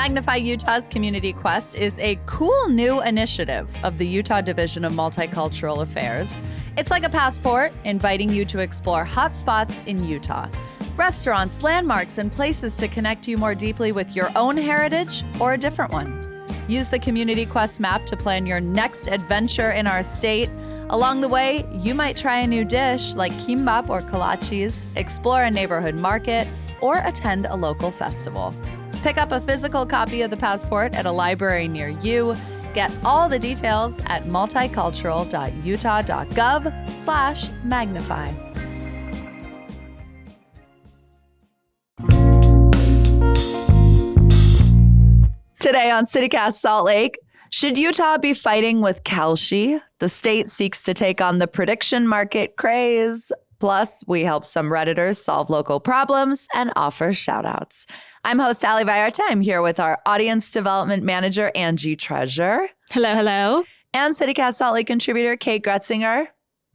Magnify Utah's Community Quest is a cool new initiative of the Utah Division of Multicultural Affairs. It's like a passport inviting you to explore hot spots in Utah. Restaurants, landmarks, and places to connect you more deeply with your own heritage or a different one. Use the Community Quest map to plan your next adventure in our state. Along the way, you might try a new dish like kimbap or kolaches, explore a neighborhood market, or attend a local festival. Pick up a physical copy of the passport at a library near you. Get all the details at multicultural.utah.gov/magnify. Today on CityCast Salt Lake, should Utah be fighting with Kalshi? The state seeks to take on the prediction market craze. Plus, we help some Redditors solve local problems and offer shoutouts. I'm host Ali Vallarta. I'm here with our audience development manager, Angie Treasure. Hello, hello. And CityCast Salt Lake contributor, Kate Groetzinger.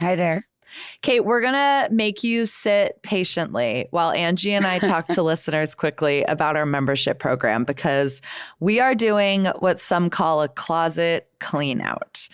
Hi there. Kate, we're going to make you sit patiently while Angie and I talk to listeners quickly about our membership program, because we are doing what some call a closet clean out.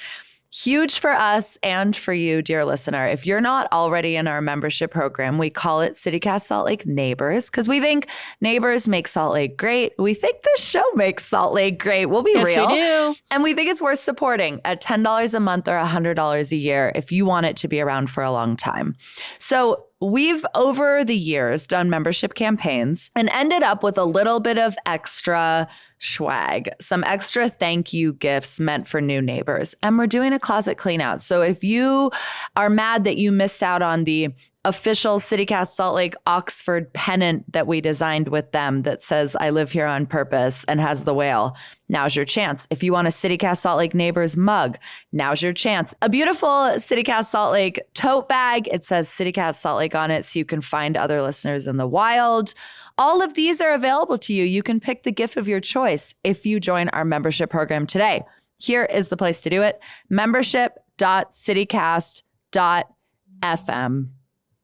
Huge for us and for you, dear listener. If you're not already in our membership program, we call it CityCast Salt Lake Neighbors because we think neighbors make Salt Lake great. We think this show makes Salt Lake great. We'll be real. Yes, we do. And we think it's worth supporting at $10 a month or $100 a year if you want it to be around for a long time. So we've, over the years, done membership campaigns and ended up with a little bit of extra swag, some extra thank you gifts meant for new neighbors. And we're doing a closet clean out. So if you are mad that you missed out on the official CityCast Salt Lake Oxford pennant that we designed with them that says, I live here on purpose and has the whale, now's your chance. If you want a CityCast Salt Lake Neighbors mug, now's your chance. A beautiful CityCast Salt Lake tote bag. It says CityCast Salt Lake on it so you can find other listeners in the wild. All of these are available to you. You can pick the gift of your choice if you join our membership program today. Here is the place to do it. Membership.citycast.fm.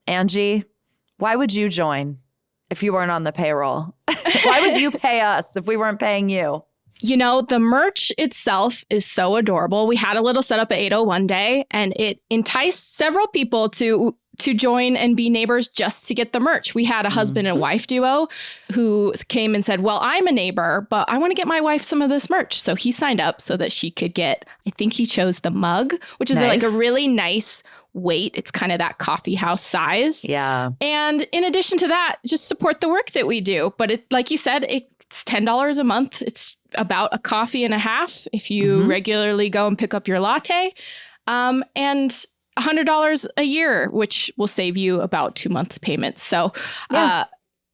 Angie, why would you join if you weren't on the payroll? Why would you pay us if we weren't paying you? You know, the merch itself is so adorable. We had a little setup at 801 day, and it enticed several people to join and be neighbors just to get the merch. We had a husband and wife duo who came and said, well, I'm a neighbor, but I want to get my wife some of this merch. So he signed up so that she could get, I think he chose the mug, which is like a really nice weight. It's kind of that coffee house size. Yeah. And in addition to that, just support the work that we do. But it, like you said, it's $10 a month. It's about a coffee and a half if you regularly go and pick up your latte. And $100 a year, which will save you about 2 months payments. So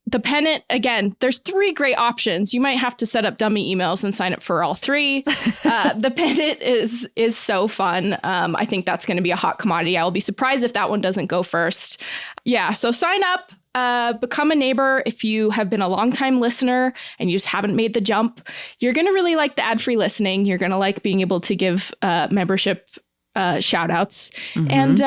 the pennant, again, there's 3 great options. You might have to set up dummy emails and sign up for all 3. The pennant is so fun. I think that's going to be a hot commodity. I will be surprised if that one doesn't go first. Yeah, so sign up. Become a neighbor. If you have been a longtime listener and you just haven't made the jump, you're going to really like the ad-free listening. You're going to like being able to give membership shout outs. And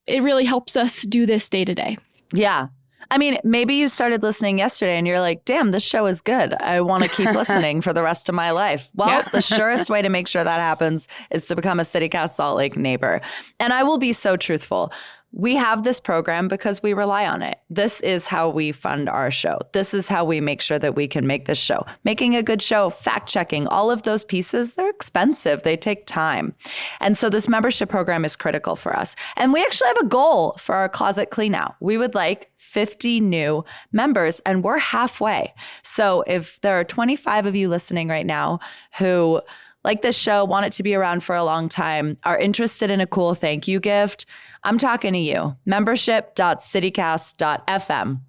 it really helps us do this day to day. Yeah. I mean, maybe you started listening yesterday and you're like, damn, this show is good. I want to keep listening for the rest of my life. Well, the surest way to make sure that happens is to become a CityCast Salt Lake neighbor. And I will be so truthful. We have this program because we rely on it. This is how we fund our show. This is how we make sure that we can make this show. Making a good show, fact checking, all of those pieces, they're expensive. They take time. And so this membership program is critical for us. And we actually have a goal for our closet clean out. We would like 50 new members, and we're halfway. So if there are 25 of you listening right now who like this show, want it to be around for a long time, are interested in a cool thank you gift, I'm talking to you. Membership.citycast.fm.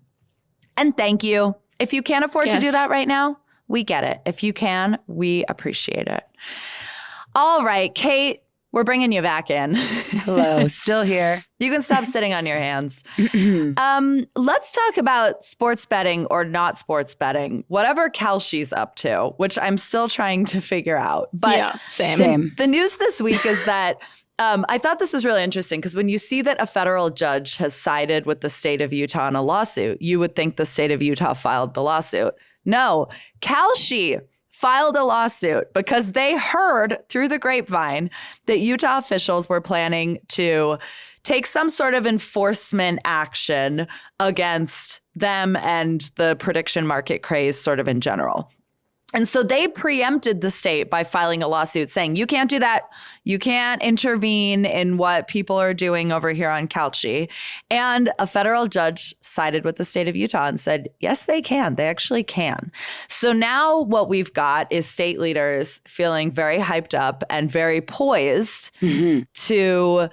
And thank you. If you can't afford to do that right now, we get it. If you can, we appreciate it. All right, Kate, we're bringing you back in. Hello, still here. You can stop sitting on your hands. Let's talk about sports betting or not sports betting, whatever Kalshi's up to, which I'm still trying to figure out. But yeah, same. The news this week is that I thought this was really interesting because when you see that a federal judge has sided with the state of Utah in a lawsuit, you would think the state of Utah filed the lawsuit. No, Kalshi filed a lawsuit because they heard through the grapevine that Utah officials were planning to take some sort of enforcement action against them and the prediction market craze sort of in general. And so they preempted the state by filing a lawsuit saying, you can't do that. You can't intervene in what people are doing over here on Kalshi. And a federal judge sided with the state of Utah and said, yes, they can. They actually can. So now what we've got is state leaders feeling very hyped up and very poised to,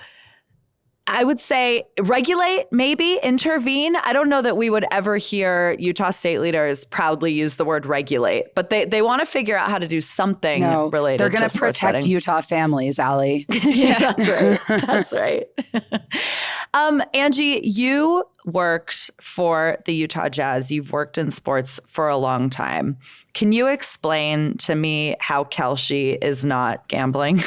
I would say, regulate, maybe intervene. I don't know that we would ever hear Utah state leaders proudly use the word regulate, but they want to figure out how to do something related to they're going to protect betting. Utah families, Ali. Yeah, that's right. That's right. Angie, you worked for the Utah Jazz. You've worked in sports for a long time. Can you explain to me how Kalshi is not gambling?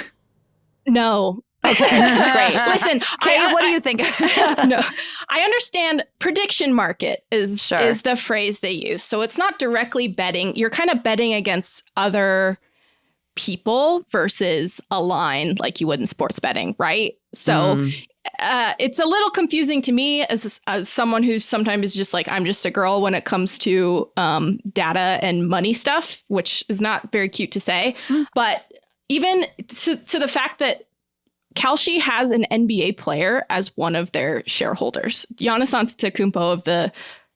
No. Okay, great. Listen, Kate, what do you think? No, I understand prediction market is the phrase they use. So it's not directly betting. You're kind of betting against other people versus a line like you would in sports betting, right? So it's a little confusing to me as someone who sometimes is just like, I'm just a girl when it comes to data and money stuff, which is not very cute to say. But even to the fact that Kalshi has an NBA player as one of their shareholders. Giannis Antetokounmpo of the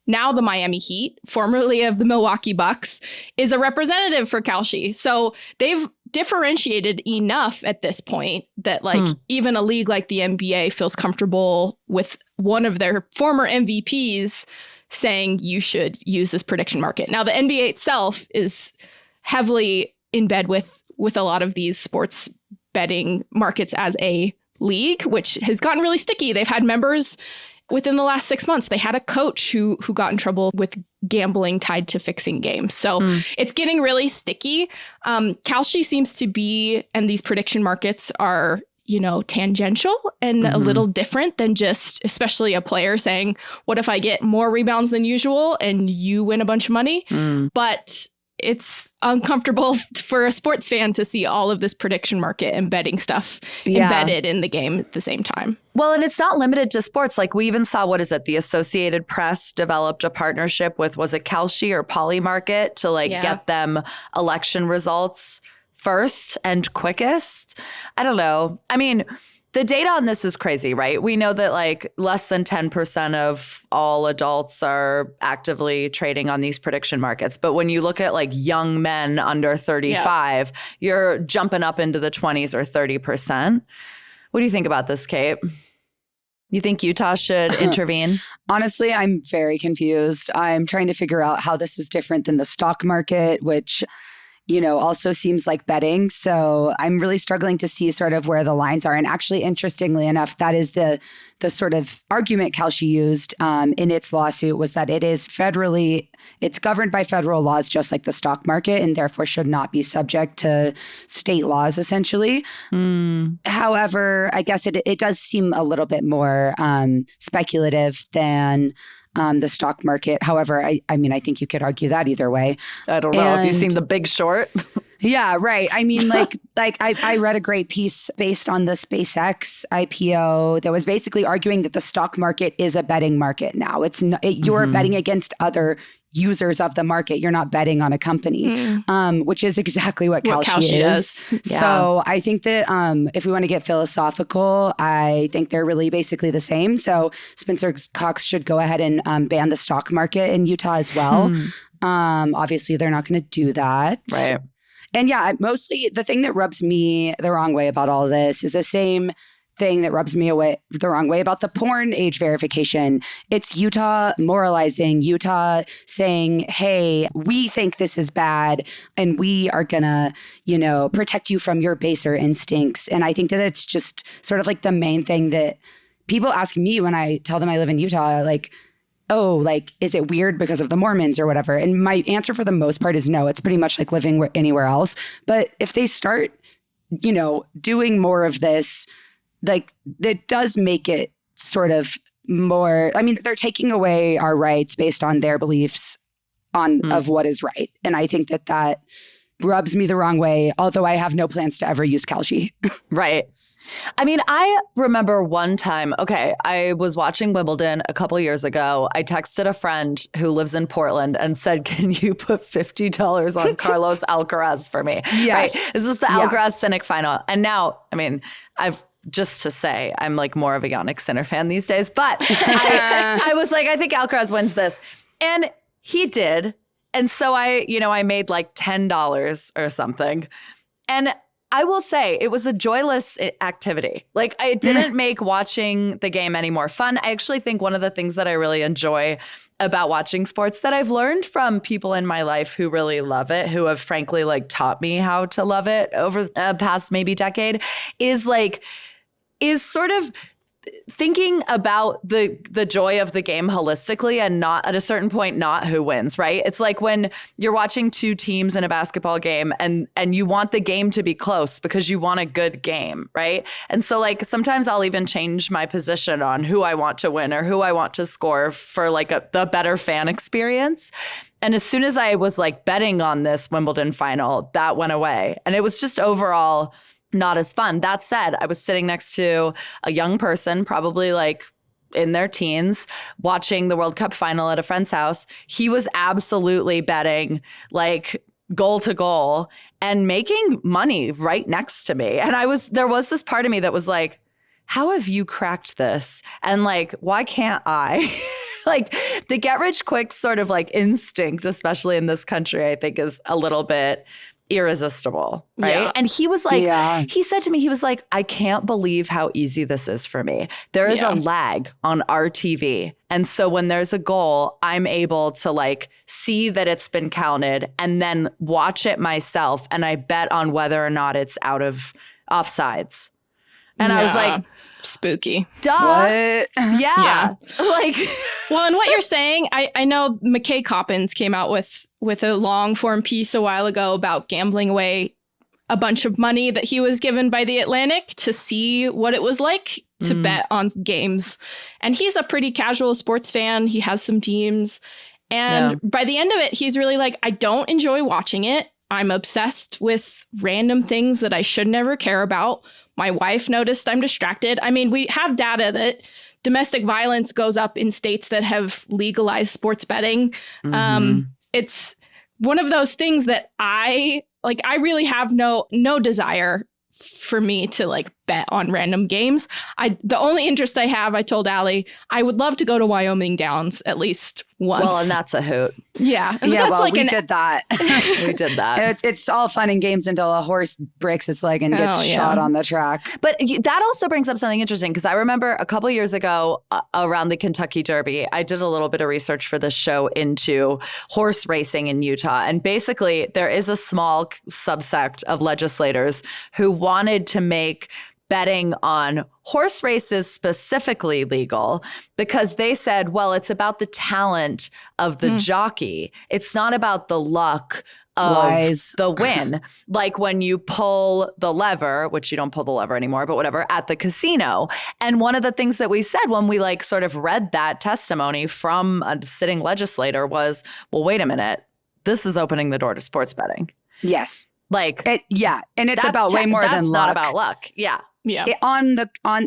Miami Heat, formerly of the Milwaukee Bucks, is a representative for Kalshi. So they've differentiated enough at this point that even a league like the NBA feels comfortable with one of their former MVPs saying you should use this prediction market. Now, the NBA itself is heavily in bed with a lot of these sports betting markets as a league, which has gotten really sticky. They've had members within the last 6 months. They had a coach who got in trouble with gambling tied to fixing games. So it's getting really sticky. Kalshi seems to be, and these prediction markets are, tangential and a little different than just, especially a player saying, what if I get more rebounds than usual and you win a bunch of money? But it's uncomfortable for a sports fan to see all of this prediction market and betting stuff embedded in the game at the same time. Well, and it's not limited to sports. Like we even saw, the Associated Press developed a partnership with, was it Kalshi or Polymarket to get them election results first and quickest? I don't know. I mean, the data on this is crazy, right? We know that less than 10% of all adults are actively trading on these prediction markets. But when you look at young men under 35, you're jumping up into the 20s or 30%. What do you think about this, Kate? You think Utah should intervene? Honestly, I'm very confused. I'm trying to figure out how this is different than the stock market, which also seems like betting. So I'm really struggling to see sort of where the lines are. And actually, interestingly enough, that is the sort of argument Kalshi used in its lawsuit, was that it's governed by federal laws, just like the stock market, and therefore should not be subject to state laws, essentially. However, I guess it does seem a little bit more speculative than the stock market. However, I mean, I think you could argue that either way. I don't know. Have you seen The Big Short? Yeah, right. I mean, I read a great piece based on the SpaceX IPO that was basically arguing that the stock market is a betting market now. It's you're betting against other users of the market. You're not betting on a company, which is exactly what Kalshi is. Does. So I think that if we want to get philosophical, I think they're really basically the same. So Spencer Cox should go ahead and ban the stock market in Utah as well. Obviously, they're not going to do that. Right. And mostly the thing that rubs me the wrong way about all this is the same thing that rubs me the wrong way about the porn age verification. It's Utah moralizing, Utah saying, hey, we think this is bad and we are gonna, protect you from your baser instincts. And I think that it's just sort of the main thing that people ask me when I tell them I live in Utah, is it weird because of the Mormons or whatever? And my answer for the most part is no. It's pretty much like living anywhere else. But if they start, doing more of this, it does make it sort of more, I mean, they're taking away our rights based on their beliefs of what is right. And I think that rubs me the wrong way, although I have no plans to ever use Kalshi. Right. I mean, I remember one time, I was watching Wimbledon a couple years ago. I texted a friend who lives in Portland and said, can you put $50 on Carlos Alcaraz for me? Yes. Right? This was the Alcaraz Cynic final. And now, I mean, just to say, I'm like more of a Jannik Sinner fan these days. But I was like, I think Alcaraz wins this. And he did. And so I made like $10 or something. And I will say it was a joyless activity. Like it didn't make watching the game any more fun. I actually think one of the things that I really enjoy about watching sports that I've learned from people in my life who really love it, who have frankly like taught me how to love it over the past maybe decade, is sort of thinking about the joy of the game holistically and not at a certain point, not who wins, right? It's like when you're watching two teams in a basketball game and you want the game to be close because you want a good game, right? And so like sometimes I'll even change my position on who I want to win or who I want to score for like the better fan experience. And as soon as I was like betting on this Wimbledon final, that went away. And it was just overall not as fun. That said, I was sitting next to a young person, probably like in their teens, watching the World Cup final at a friend's house. He was absolutely betting like goal to goal and making money right next to me. And there was this part of me that was like, how have you cracked this? And like, why can't I? Like the get rich quick sort of like instinct, especially in this country, I think is a little bit irresistible, right? Yeah. And he was like, he said to me, he was like, I can't believe how easy this is for me. There is a lag on our TV. And so when there's a goal, I'm able to like see that it's been counted and then watch it myself. And I bet on whether or not it's out of offsides. And I was like, spooky. Duh. What? Yeah. Like, well, and what you're saying, I know McKay Coppins came out with a long form piece a while ago about gambling away a bunch of money that he was given by the Atlantic to see what it was like to bet on games. And he's a pretty casual sports fan. He has some teams. And by the end of it, he's really like, I don't enjoy watching it. I'm obsessed with random things that I should never care about. My wife noticed I'm distracted. I mean, we have data that domestic violence goes up in states that have legalized sports betting. It's one of those things that I really have no desire for me to like bet on random games. The only interest I have, I told Ali, I would love to go to Wyoming Downs at least once. Well, and that's a hoot. Yeah. Yeah, well, we did that. We did that. It's all fun and games until a horse breaks its leg and gets shot on the track. But that also brings up something interesting because I remember a couple years ago around the Kentucky Derby, I did a little bit of research for this show into horse racing in Utah. And basically, there is a small subsect of legislators who wanted to make betting on horse races specifically legal because they said, well, it's about the talent of the jockey. It's not about the luck of the win. Like when you pull the lever, which you don't pull the lever anymore, but whatever, at the casino. And one of the things that we said when we like sort of read that testimony from a sitting legislator was, well, wait a minute, this is opening the door to sports betting. Yes. Like, and it's about way more than luck. That's not about luck. Yeah. Yeah.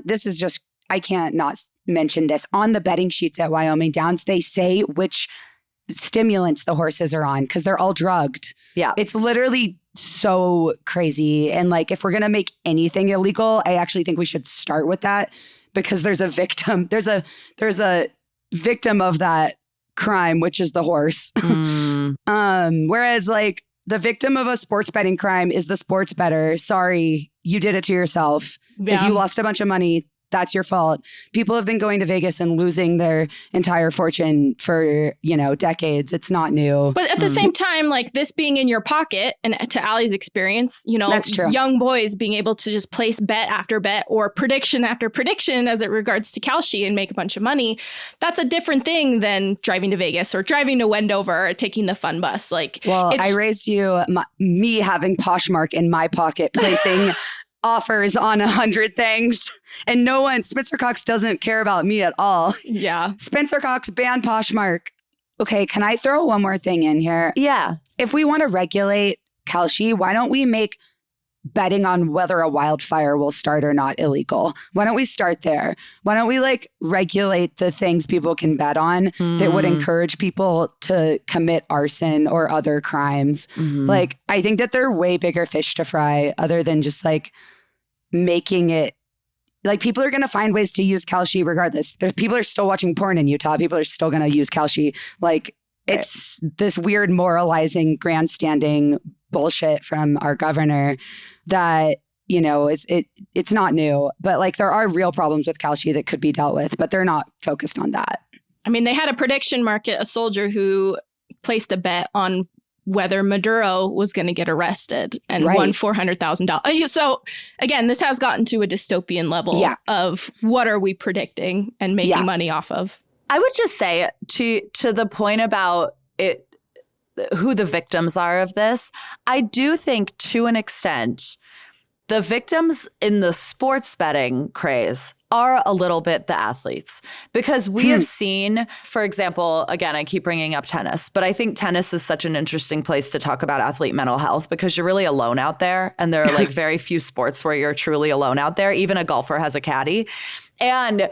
This is just, I can't not mention this. On the betting sheets at Wyoming Downs, they say which stimulants the horses are on because they're all drugged. Yeah. It's literally so crazy. And like, if we're going to make anything illegal, I actually think we should start with that because there's a victim. There's a victim of that crime, which is the horse. Whereas like, the victim of a sports betting crime is the sports bettor. Sorry, you did it to yourself. Yeah. If you lost a bunch of money, that's your fault. People have been going to Vegas and losing their entire fortune for, decades. It's not new. But at the same time, like this being in your pocket, and to Allie's experience, that's true. Young boys being able to just place bet after bet or prediction after prediction as it regards to Kalshi and make a bunch of money. That's a different thing than driving to Vegas or driving to Wendover or taking the fun bus. Like, well, I raised you, me having Poshmark in my pocket, placing offers on 100 things, and Spencer Cox doesn't care about me at all. Yeah. Spencer Cox banned Poshmark. Okay, can I throw one more thing in here? Yeah. If we want to regulate Kalshi, why don't we make betting on whether a wildfire will start or not illegal? Why don't we start there? Why don't we like regulate the things people can bet on that would encourage people to commit arson or other crimes? Like, I think that there are way bigger fish to fry other than just like making it. Like, people are going to find ways to use Kalshi regardless. People are still watching porn in Utah. People are still going to use Kalshi. Like, it's this weird moralizing, grandstanding bullshit from our governor that, you know, it's not new. But like, there are real problems with Kalshi that could be dealt with, but they're not focused on that. I mean, they had a prediction market, a soldier who placed a bet on whether Maduro was going to get arrested and won $400,000. So again, this has gotten to a dystopian level of what are we predicting and making money off of. I would just say to the point about it, who the victims are of this, I do think to an extent, the victims in the sports betting craze are a little bit the athletes, because we have seen, for example, again, I keep bringing up tennis, but I think tennis is such an interesting place to talk about athlete mental health because you're really alone out there. And there are like very few sports where you're truly alone out there. Even a golfer has a caddy. And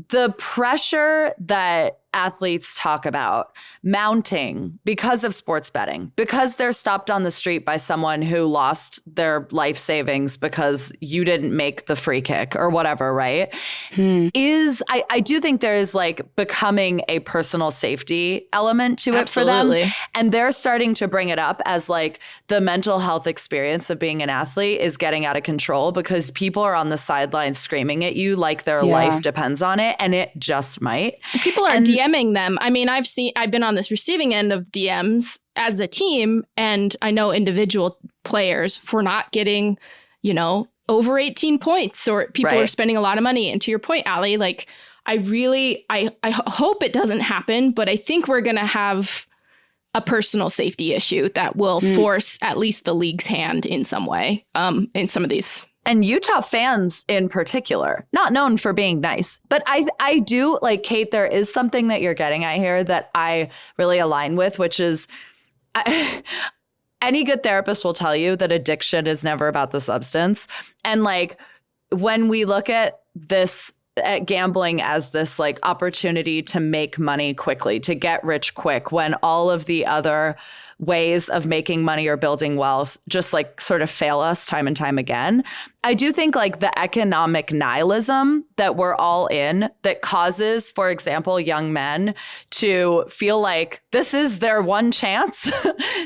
the pressure that athletes talk about mounting because of sports betting, because they're stopped on the street by someone who lost their life savings because you didn't make the free kick or whatever, right? I do think there is like becoming a personal safety element to it for them. And they're starting to bring it up as like the mental health experience of being an athlete is getting out of control because people are on the sidelines screaming at you like their life depends on it, and it just might. People are DMing them. I mean, I've been on this receiving end of DMs as a team, and I know individual players for not getting, you know, over 18 points, or people are spending a lot of money. And to your point, Ali, like, I hope it doesn't happen, but I think we're going to have a personal safety issue that will force at least the league's hand in some way, in some of these. And Utah fans in particular, not known for being nice. But I do, like, Kate, there is something that you're getting at here that I really align with, which is any good therapist will tell you that addiction is never about the substance. And like, when we look at gambling as this like opportunity to make money quickly, to get rich quick, when all of the other ways of making money or building wealth just like sort of fail us time and time again. I do think like the economic nihilism that we're all in that causes, for example, young men to feel like this is their one chance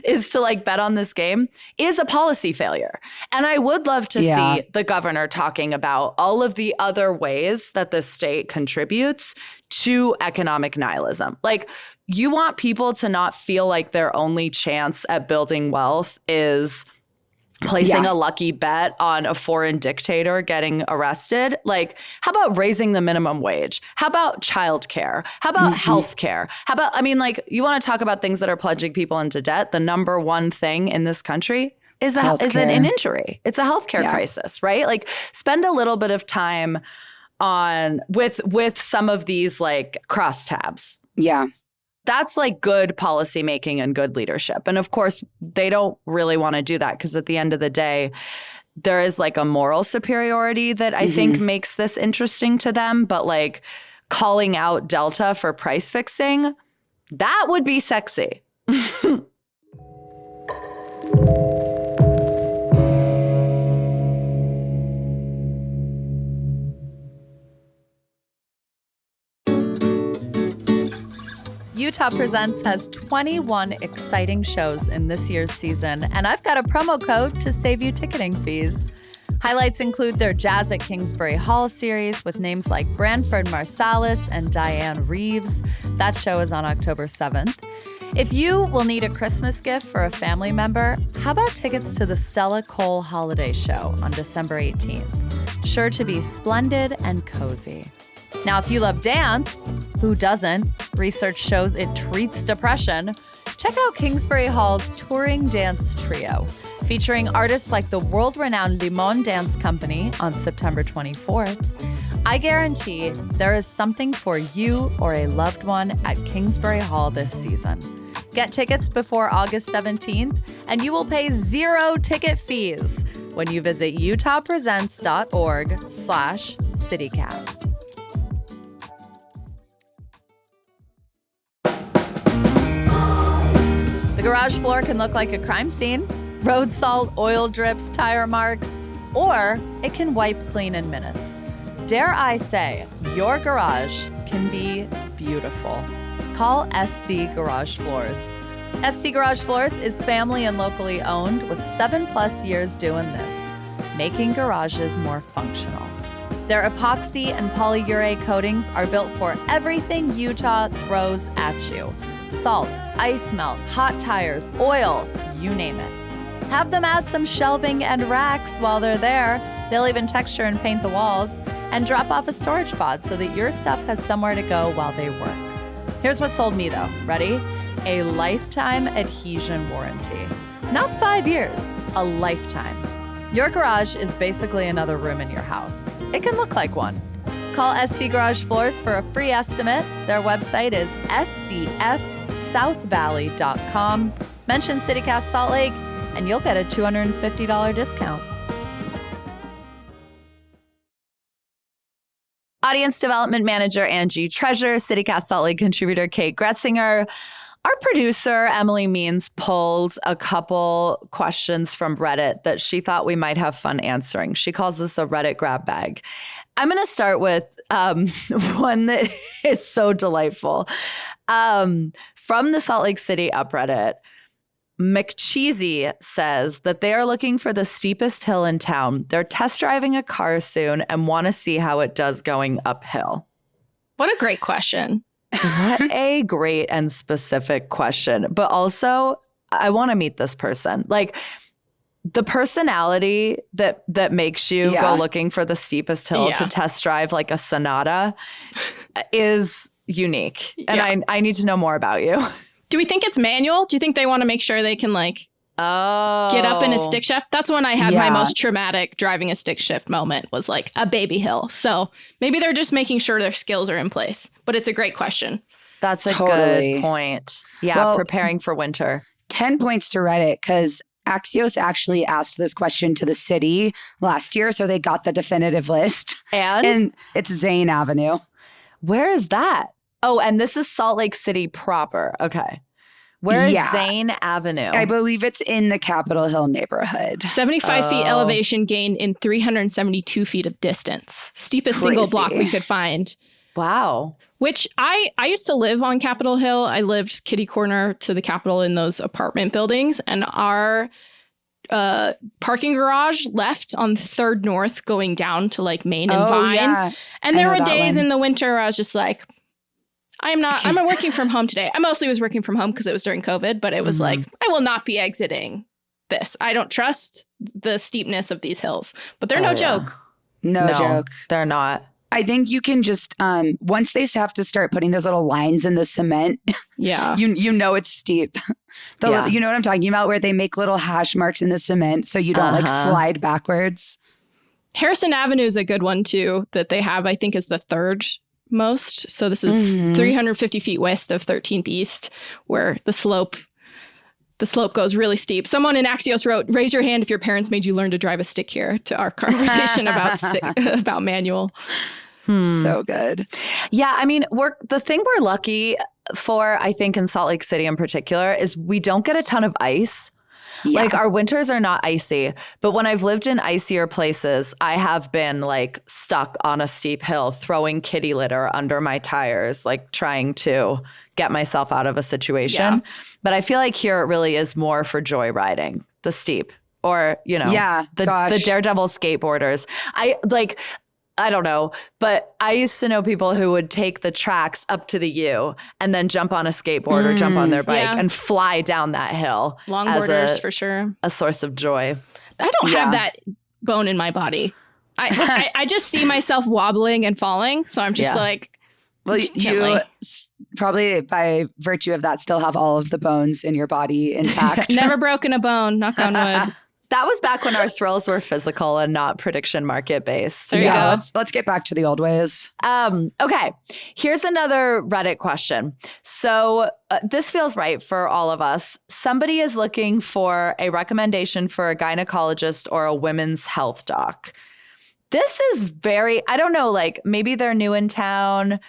is to like bet on this game is a policy failure. And I would love to see the governor talking about all of the other ways that the state contributes to economic nihilism. Like, you want people to not feel like their only chance at building wealth is placing a lucky bet on a foreign dictator getting arrested. Like, how about raising the minimum wage? How about childcare? How about healthcare? How about, I mean, like, you want to talk about things that are plunging people into debt? The number one thing in this country is an injury. It's a healthcare crisis, right? Like, spend a little bit of time on with some of these like crosstabs. Yeah. That's like good policy making and good leadership. And of course, they don't really want to do that because at the end of the day, there is like a moral superiority that I think makes this interesting to them. But like calling out Delta for price fixing, that would be sexy. Utah Presents has 21 exciting shows in this year's season, and I've got a promo code to save you ticketing fees. Highlights include their Jazz at Kingsbury Hall series with names like Branford Marsalis and Diane Reeves. That show is on October 7th. If you will need a Christmas gift for a family member, how about tickets to the Stella Cole Holiday Show on December 18th? Sure to be splendid and cozy. Now, if you love dance, who doesn't? Research shows it treats depression. Check out Kingsbury Hall's Touring Dance Trio, featuring artists like the world-renowned Limon Dance Company on September 24th. I guarantee there is something for you or a loved one at Kingsbury Hall this season. Get tickets before August 17th, and you will pay 0 ticket fees when you visit utahpresents.org/citycast. The garage floor can look like a crime scene, road salt, oil drips, tire marks, or it can wipe clean in minutes. Dare I say, your garage can be beautiful. Call SC Garage Floors. SC Garage Floors is family and locally owned with 7+ years doing this, making garages more functional. Their epoxy and polyurethane coatings are built for everything Utah throws at you. Salt, ice melt, hot tires, oil, you name it. Have them add some shelving and racks while they're there. They'll even texture and paint the walls and drop off a storage pod so that your stuff has somewhere to go while they work. Here's what sold me though. Ready? A lifetime adhesion warranty. Not 5 years, a lifetime. Your garage is basically another room in your house. It can look like one. Call SC Garage Floors for a free estimate. Their website is scfsouthvalley.com. Mention CityCast Salt Lake and you'll get a $250 discount. Audience Development Manager Angie Treasure, CityCast Salt Lake contributor Kate Groetzinger. Our producer, Emily Means, pulled a couple questions from Reddit that she thought we might have fun answering. She calls this a Reddit grab bag. I'm going to start with one that is so delightful. From the Salt Lake City subreddit, McCheesy says that they are looking for the steepest hill in town. They're test driving a car soon and want to see how it does going uphill. What a great question. What a great and specific question. But also, I want to meet this person. Like, the personality that makes you go looking for the steepest hill to test drive like a Sonata is unique. And I need to know more about you. Do we think it's manual? Do you think they want to make sure they can get up in a stick shift? That's when I had my most traumatic driving a stick shift moment, was like a baby hill. So maybe they're just making sure their skills are in place. But it's a great question. That's a good point. Yeah, well, preparing for winter. 10 points to Reddit, because Axios actually asked this question to the city last year, so they got the definitive list. And it's Zane Avenue. Where is that? Oh, and this is Salt Lake City proper. Okay. Where is Zane Avenue? I believe it's in the Capitol Hill neighborhood. 75 feet elevation gain in 372 feet of distance. Steepest single block we could find. Wow. Which I used to live on Capitol Hill. I lived kitty corner to the Capitol in those apartment buildings. And our parking garage left on 3rd North going down to like Main and Vine. Yeah. And there were days in the winter where I was just like, I'm working from home today. I mostly was working from home because it was during COVID, but it was like, I will not be exiting this. I don't trust the steepness of these hills, but they're no joke. No joke. They're not. I think you can just, once they have to start putting those little lines in the cement, you know it's steep. You know what I'm talking about, where they make little hash marks in the cement so you don't slide backwards. Harrison Avenue is a good one too, that they have, I think, is the 3rd most. So this is 350 feet west of 13th East, where the slope goes really steep. Someone in Axios wrote, "Raise your hand if your parents made you learn to drive a stick here," to our conversation about manual. So good. Yeah, I mean, the thing we're lucky for, I think, in Salt Lake City in particular, is we don't get a ton of ice. Yeah. Like, our winters are not icy, but when I've lived in icier places, I have been like stuck on a steep hill, throwing kitty litter under my tires, like trying to get myself out of a situation. Yeah. But I feel like here it really is more for joyriding, the steep, or, you know, the daredevil skateboarders. I don't know, but I used to know people who would take the tracks up to the U and then jump on a skateboard or jump on their bike and fly down that hill. Longboarders, for sure. A source of joy. I don't have that bone in my body. I just see myself wobbling and falling. So I'm just like, well, you probably by virtue of that still have all of the bones in your body intact. Never broken a bone, knock on wood. That was back when our thrills were physical and not prediction market based. There you go. Let's get back to the old ways. Okay, here's another Reddit question. So this feels right for all of us. Somebody is looking for a recommendation for a gynecologist or a women's health doc. This is very, I don't know, like maybe they're new in town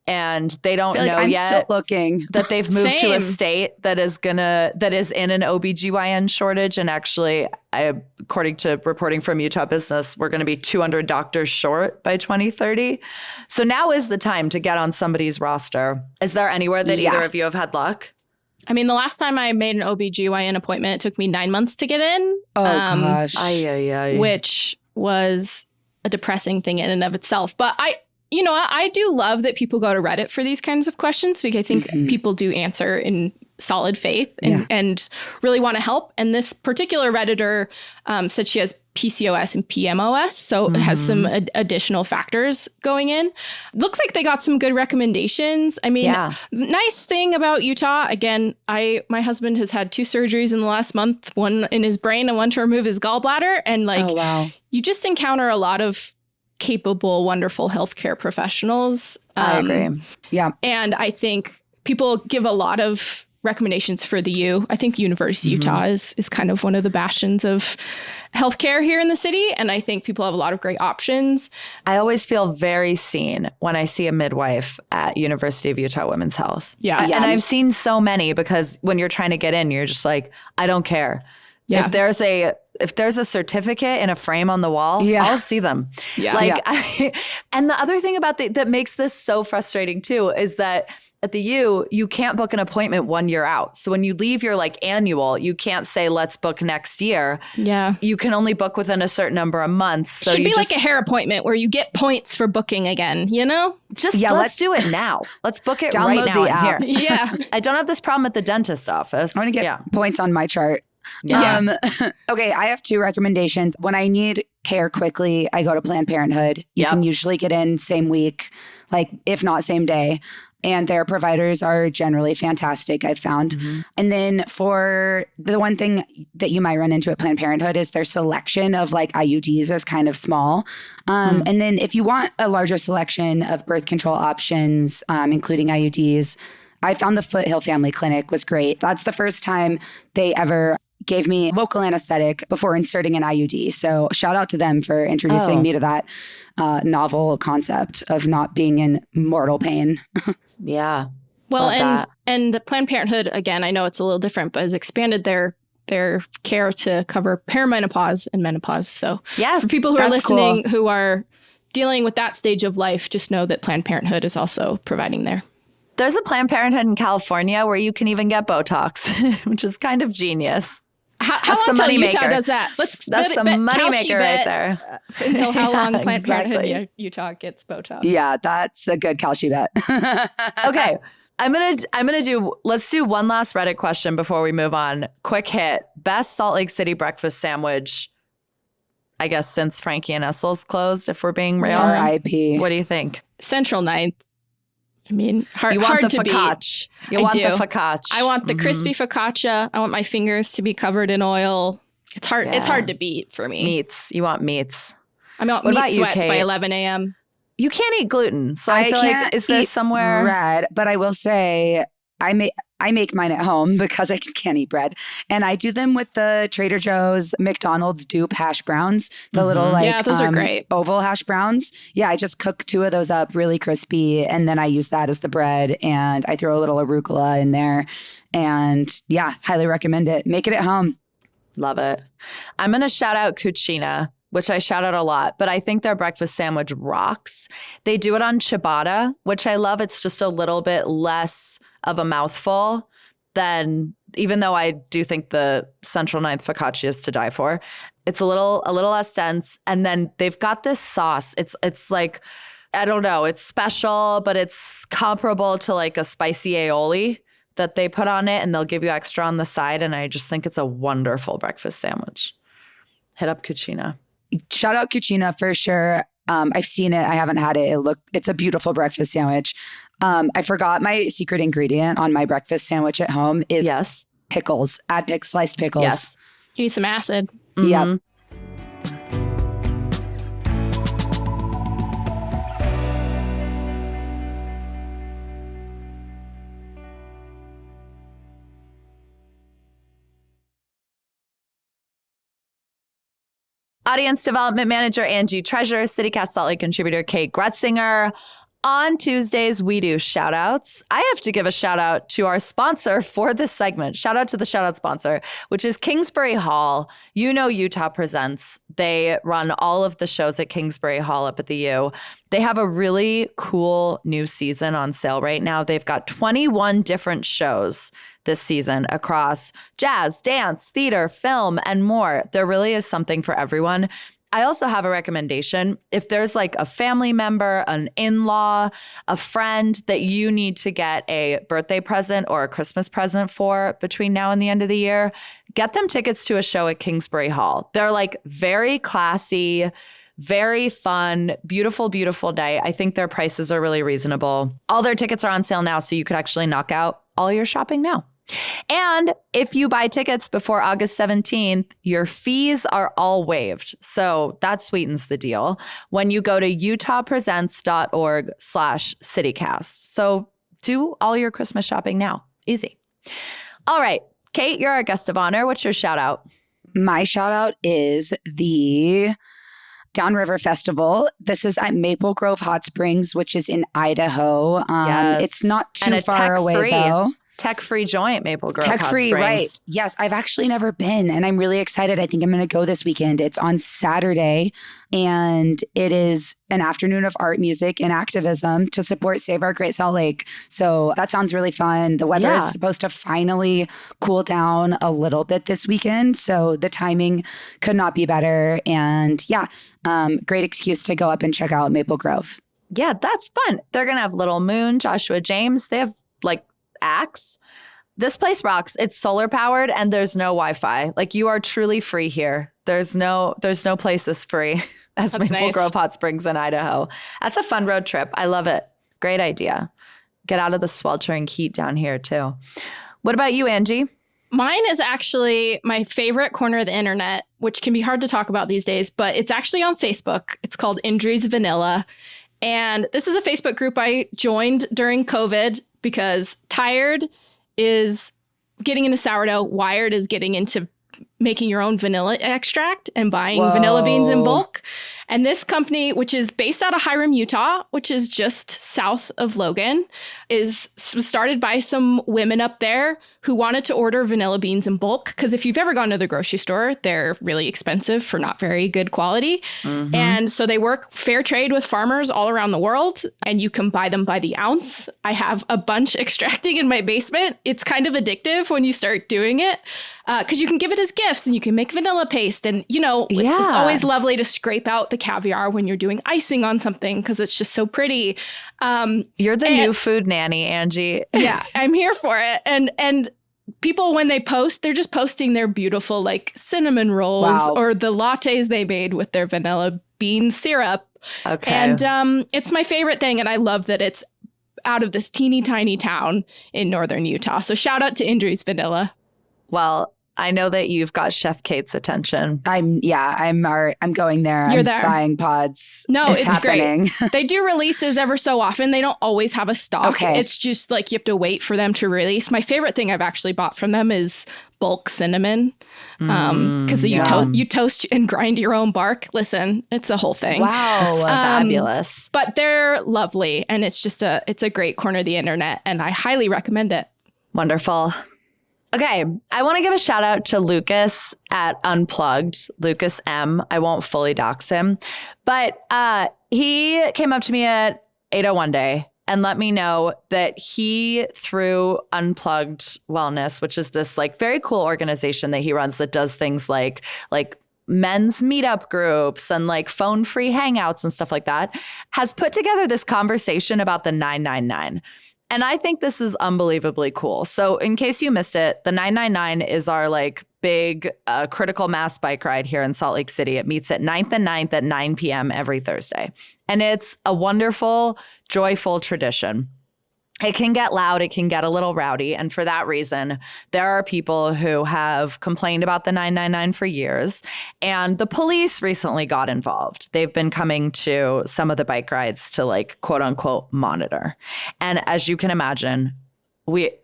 and they don't know I'm yet still looking. that they've moved to a Same. state that is in an OBGYN shortage. And actually, according to reporting from Utah Business, we're going to be 200 doctors short by 2030. So now is the time to get on somebody's roster. Is there anywhere that either of you have had luck? I mean, the last time I made an OBGYN appointment, it took me 9 months to get in. Oh, gosh. Which was a depressing thing in and of itself. But I do love that people go to Reddit for these kinds of questions because I think people do answer in solid faith and really want to help. And this particular Redditor said she has PCOS and PMOS, so it has some additional factors going in. Looks like they got some good recommendations. I mean, nice thing about Utah, again, my husband has had 2 surgeries in the last month, one in his brain and one to remove his gallbladder. And you just encounter a lot of capable, wonderful healthcare professionals. I agree. Yeah. And I think people give a lot of recommendations for the U. I think the University of Utah is kind of one of the bastions of healthcare here in the city. And I think people have a lot of great options. I always feel very seen when I see a midwife at University of Utah Women's Health. Yeah. And I've seen so many because when you're trying to get in, you're just like, I don't care. Yeah. If there's a certificate in a frame on the wall, I'll see them. Yeah. And the other thing about that makes this so frustrating too is that at the U, you can't book an appointment 1 year out. So when you leave your annual, you can't say, let's book next year. Yeah. You can only book within a certain number of months. So Should be like a hair appointment where you get points for booking again, you know? Let's do it now. Let's book it right now the app. here. Yeah. I don't have this problem at the dentist office. I want to get points on my chart. Yeah. Okay, I have 2 recommendations. When I need care quickly, I go to Planned Parenthood. You can usually get in same week, if not same day. And their providers are generally fantastic, I've found. And then for the one thing that you might run into at Planned Parenthood is their selection of IUDs is kind of small. And then if you want a larger selection of birth control options, including IUDs, I found the Foothill Family Clinic was great. That's the first time they ever gave me local anesthetic before inserting an IUD. So shout out to them for introducing me to that novel concept of not being in mortal pain. Yeah. Well, and Planned Parenthood, again, I know it's a little different, but has expanded their care to cover perimenopause and menopause. So for people who are listening who are dealing with that stage of life, just know that Planned Parenthood is also providing there. There's a Planned Parenthood in California where you can even get Botox, which is kind of genius. How long until Utah does that? That's the moneymaker right there. Until how long Planned Parenthood Utah gets Botox? Yeah, that's a good Kalshi bet. Okay, let's do one last Reddit question before we move on. Quick hit: best Salt Lake City breakfast sandwich, I guess, since Frankie and Essel's closed. If we're being real, R.I.P. What do you think? Central 9th. I mean, hard to beat. You want the focaccia. I want the crispy focaccia. I want my fingers to be covered in oil. It's hard. Yeah. It's hard to beat for me. Meats. You want meats. I want meat sweats by 11 a.m. You can't eat gluten, so I feel like is there somewhere bread? But I will say I make mine at home because I can't eat bread. And I do them with the Trader Joe's McDonald's dupe hash browns, the little those are great. Oval hash browns. Yeah, I just cook 2 of those up really crispy and then I use that as the bread and I throw a little arugula in there. And yeah, highly recommend it. Make it at home. Love it. I'm going to shout out Cucina, which I shout out a lot, but I think their breakfast sandwich rocks. They do it on ciabatta, which I love. It's just a little bit less of a mouthful than, even though I do think the Central 9th focaccia is to die for. It's a little less dense. And then they've got this sauce. It's like, I don't know, it's special, but it's comparable to a spicy aioli that they put on it and they'll give you extra on the side. And I just think it's a wonderful breakfast sandwich. Hit up Cucina. Shout out Cucina for sure. I've seen it. I haven't had it. It's a beautiful breakfast sandwich. I forgot my secret ingredient on my breakfast sandwich at home is pickles. Add sliced pickles. Yes. You need some acid. Yep. Audience Development Manager Angie Treasure, CityCast Salt Lake contributor Kate Groetzinger. On Tuesdays, we do shout outs. I have to give a shout out to our sponsor for this segment. Shout out to the shout out sponsor, which is Kingsbury Hall. You know, Utah Presents. They run all of the shows at Kingsbury Hall up at the U. They have a really cool new season on sale right now. They've got 21 different shows this season across jazz, dance, theater, film, and more. There really is something for everyone. I also have a recommendation. If there's like a family member, an in-law, a friend that you need to get a birthday present or a Christmas present for between now and the end of the year, get them tickets to a show at Kingsbury Hall. They're like very classy, very fun, beautiful, beautiful day. I think their prices are really reasonable. All their tickets are on sale now, so you could actually knock out all your shopping now. And if you buy tickets before August 17th, your fees are all waived. So that sweetens the deal when you go to utahpresents.org/citycast. So do all your Christmas shopping now. Easy. All right. Kate, you're our guest of honor. What's your shout out? My shout out is the Downriver Festival. This is at Maple Grove Hot Springs, which is in Idaho. Yes. It's not too And far away tech-free. though. Tech-free joint, Maple Grove Tech Hot free, Springs. right. Yes, I've actually never been and I'm really excited. I think I'm going to go this weekend. It's on Saturday and it is an afternoon of art, music, and activism to support Save Our Great Salt Lake. So that sounds really fun. The weather is supposed to finally cool down a little bit this weekend. So the timing could not be better. And great excuse to go up and check out Maple Grove. Yeah, that's fun. They're going to have Little Moon, Joshua James. They have like acts. This place rocks. It's solar powered and there's no Wi-Fi. Like you are truly free here. There's no place as free as That's Maple nice. Grove Hot Springs in Idaho. That's a fun road trip. I love it. Great idea. Get out of the sweltering heat down here too. What about you, Angie? Mine is actually my favorite corner of the internet, which can be hard to talk about these days, but it's actually on Facebook. It's called Indries Vanilla. And this is a Facebook group I joined during COVID because Tired is getting into sourdough. Wired is getting into making your own vanilla extract and buying vanilla beans in bulk. And this company, which is based out of Hiram, Utah, which is just south of Logan, was started by some women up there who wanted to order vanilla beans in bulk. Because if you've ever gone to the grocery store, they're really expensive for not very good quality. Mm-hmm. And so they work fair trade with farmers all around the world, and you can buy them by the ounce. I have a bunch extracting in my basement. It's kind of addictive when you start doing it because you can give it as gifts and you can make vanilla paste. And, it's always lovely to scrape out the caviar when you're doing icing on something because it's just so pretty. You're the new food nanny, Angie. Yeah, I'm here for it. And people, when they post, they're just posting their beautiful like cinnamon rolls or the lattes they made with their vanilla bean syrup. Okay. And it's my favorite thing. And I love that it's out of this teeny tiny town in northern Utah. So shout out to Indries Vanilla. Well, I know that you've got Chef Kate's attention. I'm going there. You're I'm there. buying pods. No, it's happening. Great. They do releases ever so often. They don't always have a stock. Okay. It's just like you have to wait for them to release. My favorite thing I've actually bought from them is bulk cinnamon. Because you toast and grind your own bark. Listen, it's a whole thing. Wow. That's fabulous. But they're lovely. And it's just it's a great corner of the internet. And I highly recommend it. Wonderful. Okay, I want to give a shout out to Lucas at Unplugged, Lucas M. I won't fully dox him, but he came up to me at 8:01 day and let me know that he, through Unplugged Wellness, which is this like very cool organization that he runs that does things like men's meetup groups and like phone-free hangouts and stuff like that, has put together this conversation about the 999. And I think this is unbelievably cool. So in case you missed it, the 999 is our like big critical mass bike ride here in Salt Lake City. It meets at 9th and 9th at 9 p.m. every Thursday. And it's a wonderful, joyful tradition. it can get loud, it can get a little rowdy. And for that reason, there are people who have complained about the 999 for years. And the police recently got involved. They've been coming to some of the bike rides to like, quote unquote, monitor. And as you can imagine,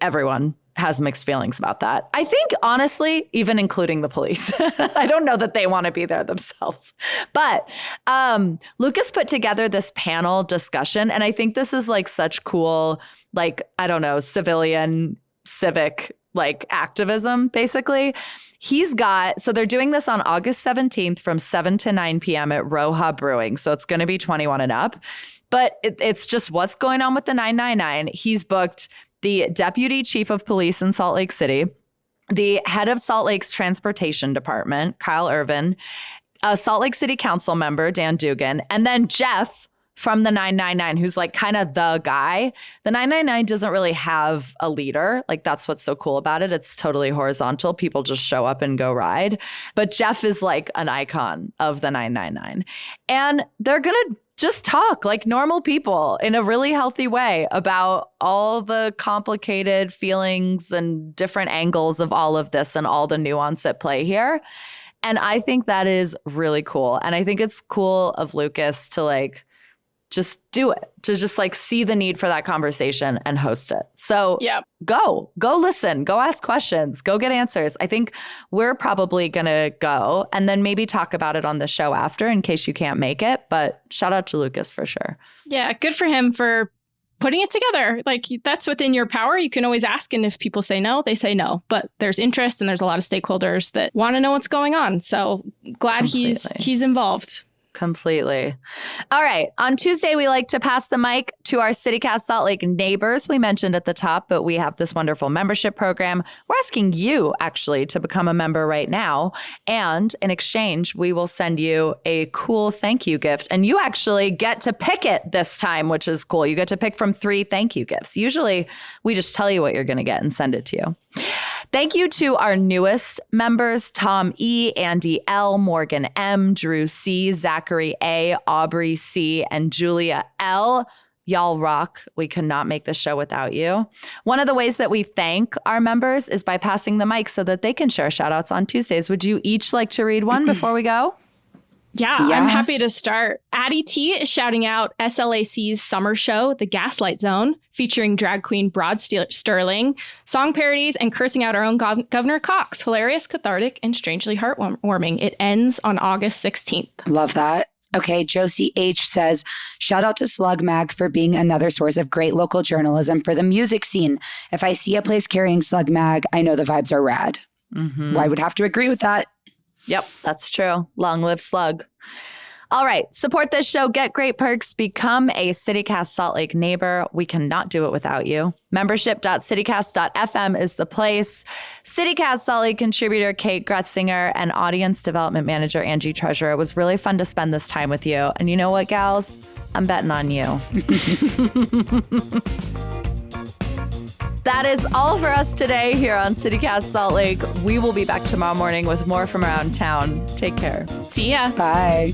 everyone has mixed feelings about that. I think, honestly, even including the police. I don't know that they want to be there themselves. But Lucas put together this panel discussion, and I think this is like such cool, like, I don't know, civic, like activism, basically. So they're doing this on August 17th from 7 to 9 p.m. at Roja Brewing. So it's going to be 21 and up. But it's just what's going on with the 999. He's booked the deputy chief of police in Salt Lake City, the head of Salt Lake's transportation department, Kyle Irvin, a Salt Lake City council member, Dan Dugan, and then Jeff from the 999, who's like kind of the guy. The 999 doesn't really have a leader. Like, that's what's so cool about it. It's totally horizontal. People just show up and go ride. But Jeff is like an icon of the 999. And they're going to just talk like normal people in a really healthy way about all the complicated feelings and different angles of all of this and all the nuance at play here. And I think that is really cool. And I think it's cool of Lucas to like just do it, to just like see the need for that conversation and host it. So go listen, go ask questions, go get answers. I think we're probably going to go and then maybe talk about it on the show after in case you can't make it. But shout out to Lucas for sure. Yeah, good for him for putting it together. Like, that's within your power. You can always ask. And if people say no, they say no. But there's interest and there's a lot of stakeholders that want to know what's going on. So glad he's involved. Completely. All right. On Tuesday, we like to pass the mic to our CityCast Salt Lake neighbors. We mentioned at the top, but we have this wonderful membership program. We're asking you actually to become a member right now. And in exchange, we will send you a cool thank you gift. And you actually get to pick it this time, which is cool. You get to pick from 3 thank you gifts. Usually we just tell you what you're going to get and send it to you. Thank you to our newest members, Tom E., Andy L., Morgan M., Drew C., Zachary A., Aubrey C., and Julia L. Y'all rock. We could not make the show without you. One of the ways that we thank our members is by passing the mic so that they can share shout outs on Tuesdays. Would you each like to read one before we go? Yeah, I'm happy to start. Addie T is shouting out SLAC's summer show, The Gaslight Zone, featuring drag queen Broad Sterling, song parodies, and cursing out our own Governor Cox. Hilarious, cathartic, and strangely heartwarming. It ends on August 16th. Love that. Okay, Josie H says, shout out to Slug Mag for being another source of great local journalism for the music scene. If I see a place carrying Slug Mag, I know the vibes are rad. Mm-hmm. Well, I would have to agree with that. Yep, that's true. Long live Slug. All right, support this show, get great perks, become a CityCast Salt Lake neighbor. We cannot do it without you. Membership.citycast.fm is the place. CityCast Salt Lake contributor Kate Groetzinger and audience development manager Angie Treasure. It was really fun to spend this time with you. And you know what, gals? I'm betting on you. That is all for us today here on CityCast Salt Lake. We will be back tomorrow morning with more from around town. Take care. See ya. Bye.